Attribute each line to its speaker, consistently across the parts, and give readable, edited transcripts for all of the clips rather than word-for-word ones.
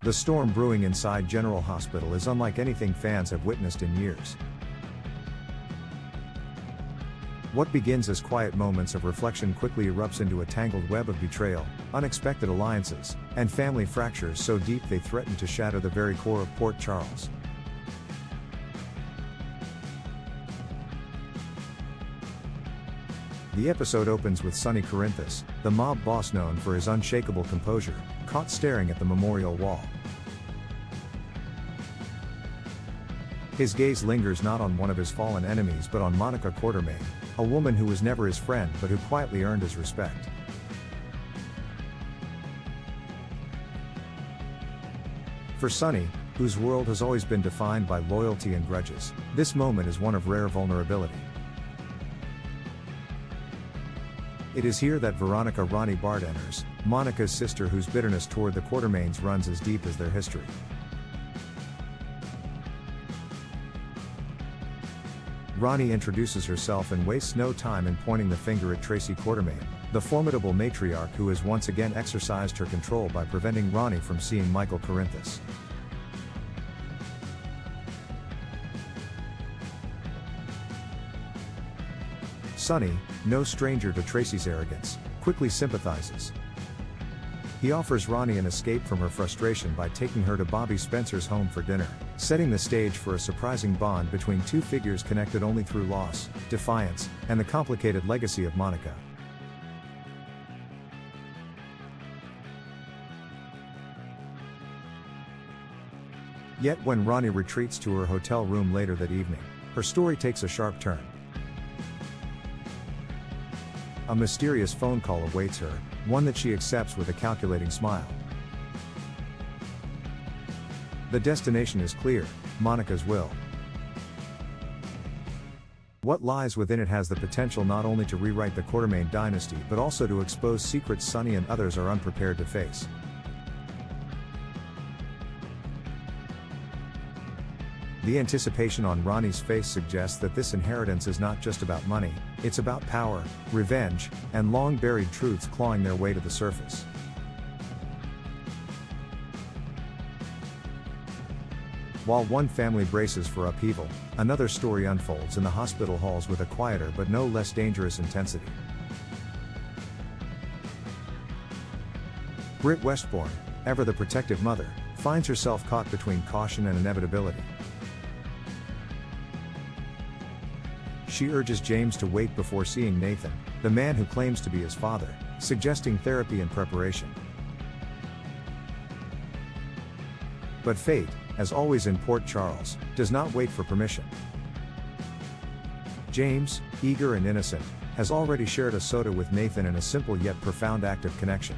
Speaker 1: The storm brewing inside General Hospital is unlike anything fans have witnessed in years. What begins as quiet moments of reflection quickly erupts into a tangled web of betrayal, unexpected alliances, and family fractures so deep they threaten to shatter the very core of Port Charles. The episode opens with Sonny Corinthus, the mob boss known for his unshakable composure, caught staring at the memorial wall. His gaze lingers not on one of his fallen enemies but on Monica Quartermain, a woman who was never his friend but who quietly earned his respect. For Sonny, whose world has always been defined by loyalty and grudges, this moment is one of rare vulnerability. It is here that Veronica Ronnie Bart enters, Monica's sister whose bitterness toward the Quartermains runs as deep as their history. Ronnie introduces herself and wastes no time in pointing the finger at Tracy Quartermain, the formidable matriarch who has once again exercised her control by preventing Ronnie from seeing Michael Corinthus. Sonny, no stranger to Tracy's arrogance, quickly sympathizes. He offers Ronnie an escape from her frustration by taking her to Bobby Spencer's home for dinner, setting the stage for a surprising bond between two figures connected only through loss, defiance, and the complicated legacy of Monica. Yet when Ronnie retreats to her hotel room later that evening, her story takes a sharp turn. A mysterious phone call awaits her, one that she accepts with a calculating smile. The destination is clear: Monica's will. What lies within it has the potential not only to rewrite the Quartermain dynasty but also to expose secrets Sonny and others are unprepared to face. The anticipation on Ronnie's face suggests that this inheritance is not just about money, it's about power, revenge, and long-buried truths clawing their way to the surface. While one family braces for upheaval, another story unfolds in the hospital halls with a quieter but no less dangerous intensity. Britt Westbourne, ever the protective mother, finds herself caught between caution and inevitability. She urges James to wait before seeing Nathan, the man who claims to be his father, suggesting therapy and preparation. But fate, as always in Port Charles, does not wait for permission. James, eager and innocent, has already shared a soda with Nathan in a simple yet profound act of connection.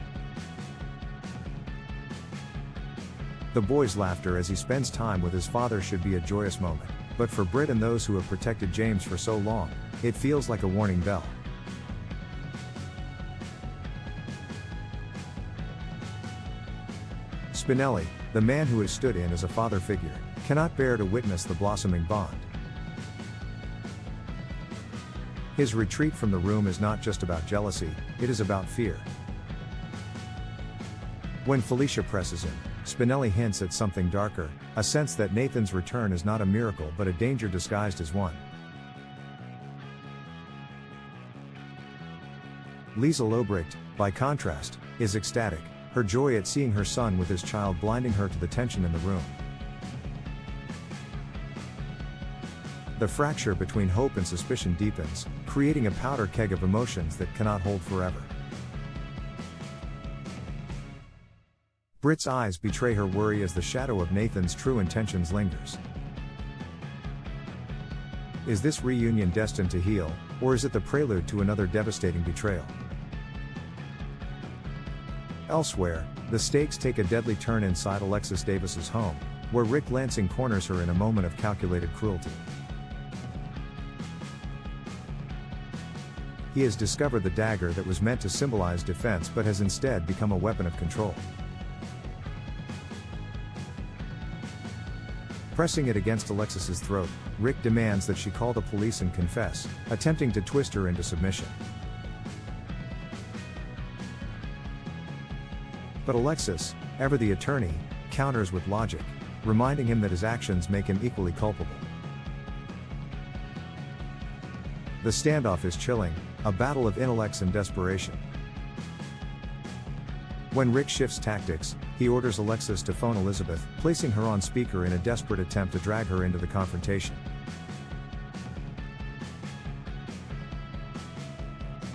Speaker 1: The boy's laughter as he spends time with his father should be a joyous moment, but for Britt and those who have protected James for so long, it feels like a warning bell. Spinelli, the man who has stood in as a father figure, cannot bear to witness the blossoming bond. His retreat from the room is not just about jealousy, it is about fear. When Felicia presses him, Spinelli hints at something darker, a sense that Nathan's return is not a miracle but a danger disguised as one. Lisa Lobrecht, by contrast, is ecstatic, her joy at seeing her son with his child blinding her to the tension in the room. The fracture between hope and suspicion deepens, creating a powder keg of emotions that cannot hold forever. Britt's eyes betray her worry as the shadow of Nathan's true intentions lingers. Is this reunion destined to heal, or is it the prelude to another devastating betrayal? Elsewhere, the stakes take a deadly turn inside Alexis Davis's home, where Rick Lansing corners her in a moment of calculated cruelty. He has discovered the dagger that was meant to symbolize defense but has instead become a weapon of control. Pressing it against Alexis's throat, Rick demands that she call the police and confess, attempting to twist her into submission. But Alexis, ever the attorney, counters with logic, reminding him that his actions make him equally culpable. The standoff is chilling, a battle of intellects and desperation. When Rick shifts tactics, he orders Alexis to phone Elizabeth, placing her on speaker in a desperate attempt to drag her into the confrontation.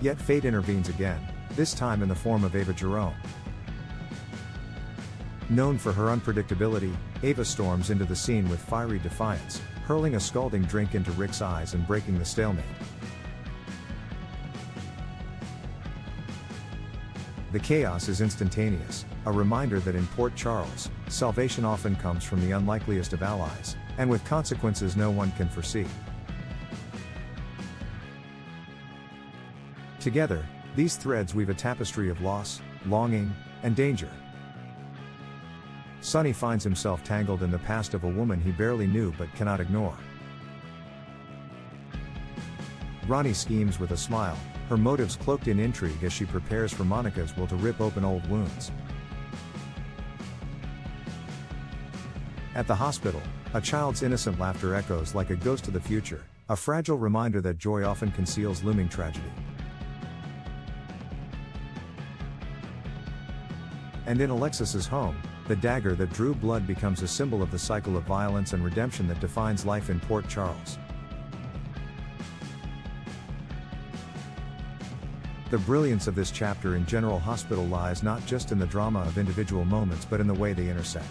Speaker 1: Yet fate intervenes again, this time in the form of Ava Jerome. Known for her unpredictability, Ava storms into the scene with fiery defiance, hurling a scalding drink into Rick's eyes and breaking the stalemate. The chaos is instantaneous, a reminder that in Port Charles, salvation often comes from the unlikeliest of allies, and with consequences no one can foresee. Together, these threads weave a tapestry of loss, longing, and danger. Sonny finds himself tangled in the past of a woman he barely knew but cannot ignore. Ronnie schemes with a smile, her motives cloaked in intrigue as she prepares for Monica's will to rip open old wounds. At the hospital, a child's innocent laughter echoes like a ghost of the future, a fragile reminder that joy often conceals looming tragedy. And in Alexis's home, the dagger that drew blood becomes a symbol of the cycle of violence and redemption that defines life in Port Charles. The brilliance of this chapter in General Hospital lies not just in the drama of individual moments but in the way they intersect.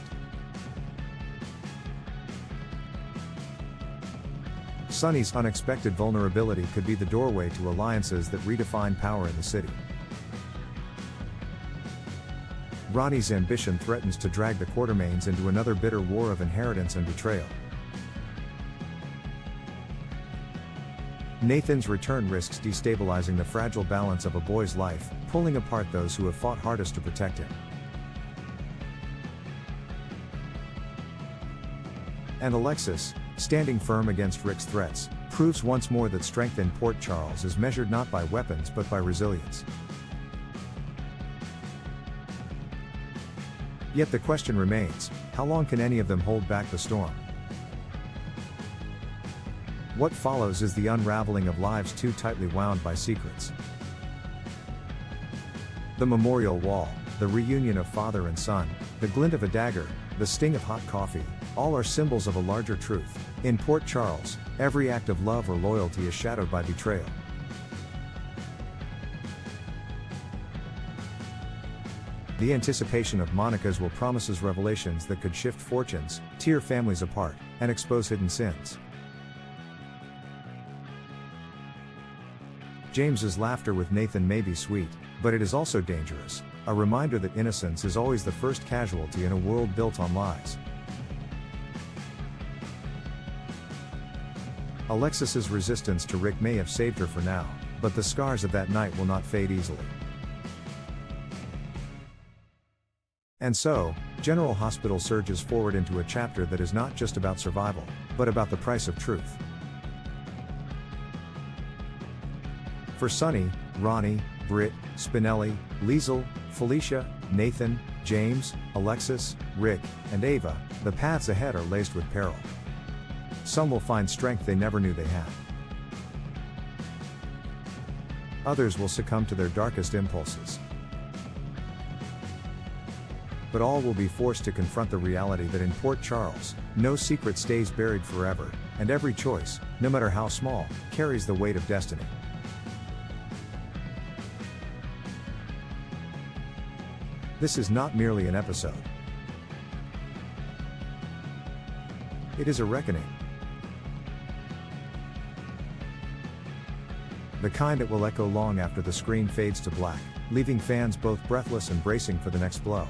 Speaker 1: Sonny's unexpected vulnerability could be the doorway to alliances that redefine power in the city. Ronnie's ambition threatens to drag the Quartermaines into another bitter war of inheritance and betrayal. Nathan's return risks destabilizing the fragile balance of a boy's life, pulling apart those who have fought hardest to protect him. And Alexis, standing firm against Rick's threats, proves once more that strength in Port Charles is measured not by weapons but by resilience. Yet the question remains, how long can any of them hold back the storm? What follows is the unraveling of lives too tightly wound by secrets. The memorial wall, the reunion of father and son, the glint of a dagger, the sting of hot coffee, all are symbols of a larger truth. In Port Charles, every act of love or loyalty is shadowed by betrayal. The anticipation of Monica's will promises revelations that could shift fortunes, tear families apart, and expose hidden sins. James's laughter with Nathan may be sweet, but it is also dangerous, a reminder that innocence is always the first casualty in a world built on lies. Alexis's resistance to Rick may have saved her for now, but the scars of that night will not fade easily. And so, General Hospital surges forward into a chapter that is not just about survival, but about the price of truth. For Sonny, Ronnie, Britt, Spinelli, Liesl, Felicia, Nathan, James, Alexis, Rick, and Ava, the paths ahead are laced with peril. Some will find strength they never knew they had. Others will succumb to their darkest impulses. But all will be forced to confront the reality that in Port Charles, no secret stays buried forever, and every choice, no matter how small, carries the weight of destiny. This is not merely an episode. It is a reckoning. The kind that will echo long after the screen fades to black, leaving fans both breathless and bracing for the next blow.